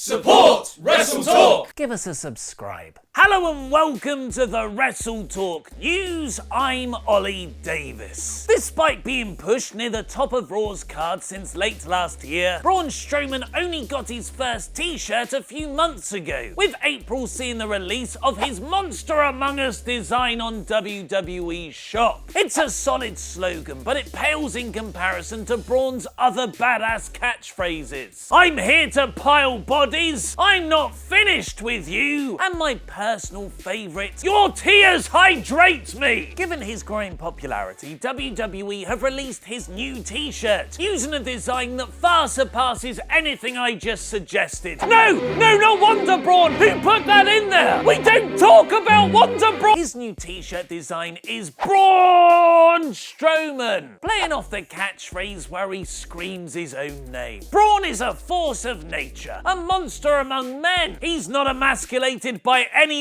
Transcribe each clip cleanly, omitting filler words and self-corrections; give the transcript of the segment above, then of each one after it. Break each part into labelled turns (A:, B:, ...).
A: Support WrestleTalk!
B: Give us a subscribe. Hello and welcome to the WrestleTalk News. I'm Ollie Davis. Despite being pushed near the top of Raw's card since late last year, Braun Strowman only got his first t-shirt a few months ago, with April seeing the release of his Monster Among Us design on WWE's shop. It's a solid slogan, but it pales in comparison to Braun's other badass catchphrases. I'm here to pile bodies, I'm not finished with you, and my personal favourite, your tears hydrate me! Given his growing popularity, WWE have released his new t-shirt, using a design that far surpasses anything I just suggested. No, not Wonder Braun! Who put that in there? We don't talk about Wonder Braun! His new t-shirt design is Braun Strowman, playing off the catchphrase where he screams his own name. Braun is a force of nature, a monster among men. He's not emasculated by anyone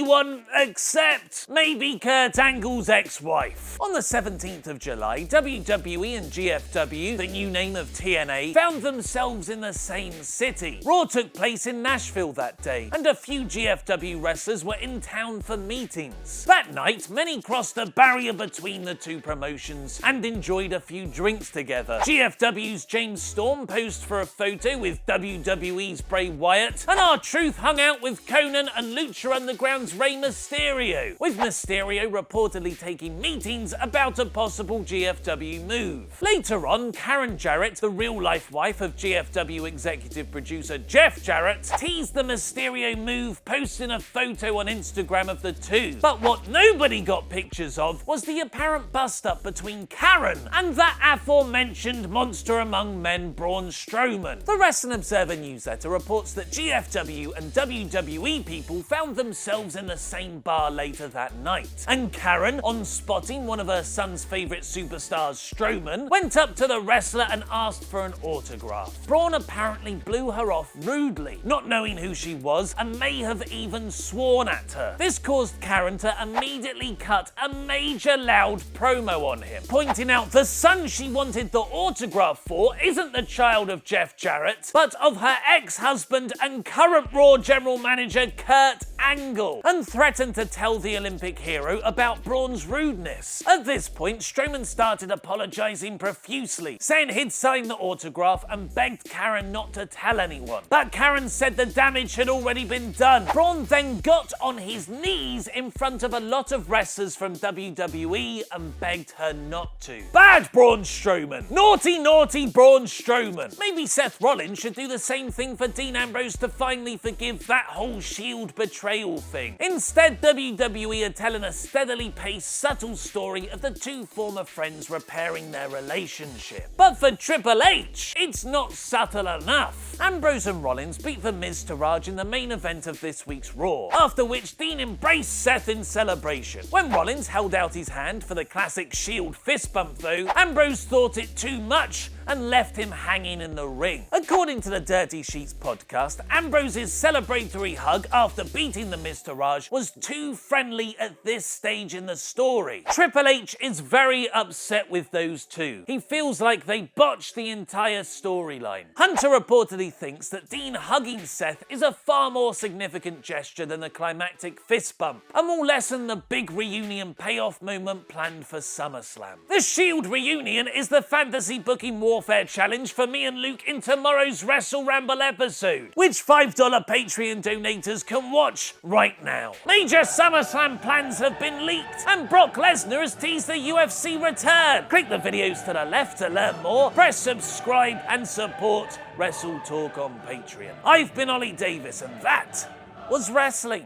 B: except maybe Kurt Angle's ex-wife. On the 17th of July, WWE and GFW, the new name of TNA, found themselves in the same city. Raw took place in Nashville that day, and a few GFW wrestlers were in town for meetings. That night, many crossed the barrier between the two promotions and enjoyed a few drinks together. GFW's James Storm posed for a photo with WWE's Bray Wyatt, and R-Truth hung out with Conan and Lucha Underground's Rey Mysterio, with Mysterio reportedly taking meetings about a possible GFW move. Later on, Karen Jarrett, the real-life wife of GFW executive producer Jeff Jarrett, teased the Mysterio move, posting a photo on Instagram of the two. But what nobody got pictures of was the apparent bust-up between Karen and that aforementioned monster among men Braun Strowman. The Wrestling Observer newsletter reports that GFW and WWE people found themselves in the same bar later that night, and Karen, on spotting one of her son's favourite superstars, Strowman, went up to the wrestler and asked for an autograph. Braun apparently blew her off rudely, not knowing who she was, and may have even sworn at her. This caused Karen to immediately cut a major loud promo on him, pointing out the son she wanted the autograph for isn't the child of Jeff Jarrett, but of her ex-husband and current Raw general manager Kurt Angle, and threatened to tell the Olympic hero about Braun's rudeness. At this point, Strowman started apologising profusely, saying he'd signed the autograph and begged Karen not to tell anyone. But Karen said the damage had already been done. Braun then got on his knees in front of a lot of wrestlers from WWE and begged her not to. Bad Braun Strowman! Naughty, naughty Braun Strowman! Maybe Seth Rollins should do the same thing for Dean Ambrose to finally forgive that whole Shield betrayal thing. Instead, WWE are telling a steadily paced, subtle story of the two former friends repairing their relationship. But for Triple H, it's not subtle enough. Ambrose and Rollins beat The Miz to Raj in the main event of this week's Raw, after which Dean embraced Seth in celebration. When Rollins held out his hand for the classic Shield fist bump though, Ambrose thought it too much and left him hanging in the ring. According to the Dirty Sheets podcast, Ambrose's celebratory hug after beating The Miz to Raj was too friendly at this stage in the story. Triple H is very upset with those two. He feels like they botched the entire storyline. Hunter reportedly thinks that Dean hugging Seth is a far more significant gesture than the climactic fist bump, and will lessen the big reunion payoff moment planned for SummerSlam. The Shield reunion is the fantasy booking warfare challenge for me and Luke in tomorrow's Wrestle Ramble episode, which $5 Patreon donators can watch right now. Major SummerSlam plans have been leaked, and Brock Lesnar has teased the UFC return. Click the videos to the left to learn more, press subscribe and support WrestleTalk on Patreon. I've been Ollie Davis and that was wrestling.